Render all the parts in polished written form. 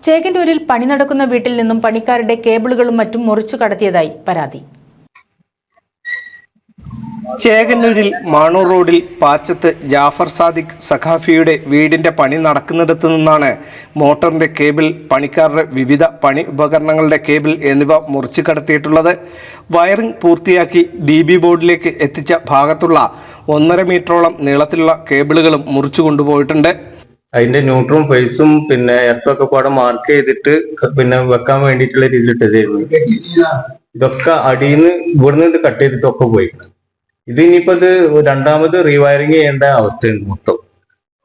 ചേകന്നൂരിൽ പണി നടക്കുന്ന വീട്ടിൽ നിന്നും പണിക്കാരുടെ കേബിളുകളും മറ്റും മുറിച്ചു കടത്തിയതായി പരാതി. ചേകന്നൂരിൽ മാണൂർ റോഡിൽ പാച്ചത്ത് ജാഫർ സാദിഖ് സഖാഫിയുടെ വീടിന്റെ പണി നടക്കുന്നിടത്തു നിന്നാണ് മോട്ടറിന്റെ കേബിൾ, പണിക്കാരുടെ വിവിധ പണി ഉപകരണങ്ങളുടെ കേബിൾ എന്നിവ മുറിച്ചു കടത്തിയിട്ടുള്ളത്. വയറിംഗ് പൂർത്തിയാക്കി DB ബോർഡിലേക്ക് എത്തിച്ച ഭാഗത്തുള്ള 1.5 മീറ്ററോളം നീളത്തിലുള്ള കേബിളുകളും മുറിച്ചു കൊണ്ടുപോയിട്ടുണ്ട്. അതിന്റെ ന്യൂട്രും ഫേസും എർത്തൊക്കെ പാടെ മാർക്ക് ചെയ്തിട്ട് വെക്കാൻ വേണ്ടിയിട്ടുള്ള രീതിയിൽ ഇട്ടതായിരുന്നു. ഇതൊക്കെ അടിയിന്ന് ഇവിടുന്ന് കട്ട് ചെയ്തിട്ടൊക്കെ പോയി. ഇത് ഇനിയിപ്പോ രണ്ടാമത് റീവയറിങ് ചെയ്യേണ്ട അവസ്ഥയുണ്ട് മൊത്തം.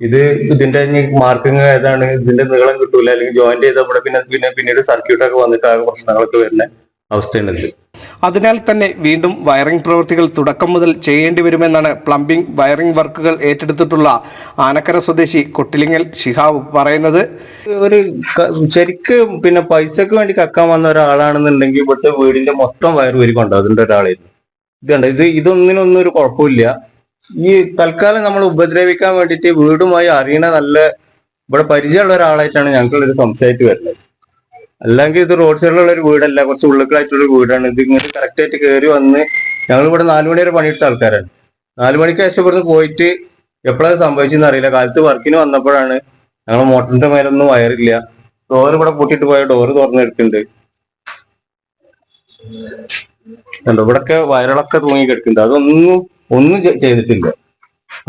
ഇതിന്റെ മാർക്കിങ് ഏതാണ്, ഇതിന്റെ നീളം കിട്ടൂല, അല്ലെങ്കിൽ ജോയിന്റ് ചെയ്തപ്പോൾ പിന്നീട് സർക്യൂട്ടൊക്കെ വന്നിട്ട് ആകെ പ്രശ്നങ്ങളൊക്കെ വരുന്ന അവസ്ഥയുണ്ട്. അതിനാൽ തന്നെ വീണ്ടും വയറിംഗ് പ്രവൃത്തികൾ തുടക്കം മുതൽ ചെയ്യേണ്ടി വരുമെന്നാണ് പ്ലംബിംഗ് വയറിംഗ് വർക്കുകൾ ഏറ്റെടുത്തിട്ടുള്ള ആനക്കര സ്വദേശി കൊട്ടിലിങ്ങൽ ഷിഹാബ് പറയുന്നത്. ഒരു ശരിക്ക് പൈസക്ക് വേണ്ടി കക്കാൻ വന്ന ഒരാളാണെന്നുണ്ടെങ്കിൽ ഇവിടുത്തെ വീടിന്റെ മൊത്തം വയർ ഊരിക്കൊണ്ടോ അതിന്റെ ഒരാളായിരുന്നു. ഇതൊന്നിനൊന്നും ഒരു കുഴപ്പമില്ല. ഈ തൽക്കാലം നമ്മൾ ഉപദ്രവിക്കാൻ വേണ്ടിയിട്ട് വീടുമായി അറിയണ നല്ല ഇവിടെ പരിചയമുള്ള ഒരാളായിട്ടാണ് ഞങ്ങൾക്കൊരു സംശയമായിട്ട് വരുന്നത്. അല്ലെങ്കിൽ ഇത് റോഡ് സൈഡിലുള്ള ഒരു വീടല്ല, കുറച്ച് ഉള്ളിലായിട്ടുള്ള വീടാണ്. ഇത് ഇങ്ങനെ കറക്റ്റ് ആയിട്ട് കയറി വന്ന് ഞങ്ങൾ ഇവിടെ 4 മണി വരെ പണിയെടുത്ത ആൾക്കാരാണ്. 4 മണിക്ക് ശേഷം ഇവിടുന്ന് പോയിട്ട് എപ്പോഴാണ് സംഭവിച്ചെന്ന് അറിയില്ല. കാലത്ത് വർക്കിന് വന്നപ്പോഴാണ് ഞങ്ങൾ മോട്ടറിന്റെ മേലൊന്നും വയറില്ല, ഡോർ ഇവിടെ പൂട്ടിയിട്ട് പോയ ഡോറ് തുറന്നെടുക്കുന്നുണ്ട്. ഇവിടൊക്കെ വയറുകളൊക്കെ തൂങ്ങി കിടക്കുന്നുണ്ട്. ഒന്നും ചെയ്തിട്ടില്ല.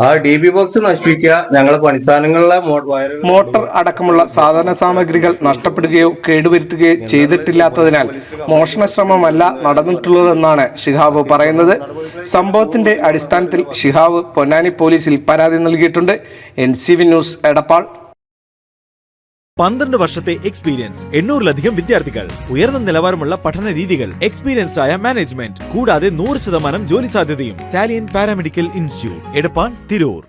ആ DB ബോക്സ് നശിപ്പിക്കുക, ഞങ്ങളെ പണിസ്ഥാനങ്ങളിലെ മോട്ടോർ അടക്കമുള്ള സാധന സാമഗ്രികൾ നഷ്ടപ്പെടുകയോ കേടുവരുത്തുകയോ ചെയ്തിട്ടില്ലാത്തതിനാൽ മോഷണ ശ്രമമല്ല നടന്നിട്ടുള്ളതെന്നാണ് ഷിഹാബ് പറയുന്നത്. സംഭവത്തിന്റെ അടിസ്ഥാനത്തിൽ ഷിഹാബ് പൊന്നാനി പോലീസിൽ പരാതി നൽകിയിട്ടുണ്ട്. NCV news Edappal. 12 വർഷത്തെ എക്സ്പീരിയൻസ്, 800-ലധികം വിദ്യാർത്ഥികൾ, ഉയർന്ന നിലവാരമുള്ള പഠന രീതികൾ, എക്സ്പീരിയൻസ്ഡ് ആയ മാനേജ്മെന്റ്, കൂടാതെ 100% ജോലി സാധ്യതയും. Salient paramedical institute, Edappal, Tirur.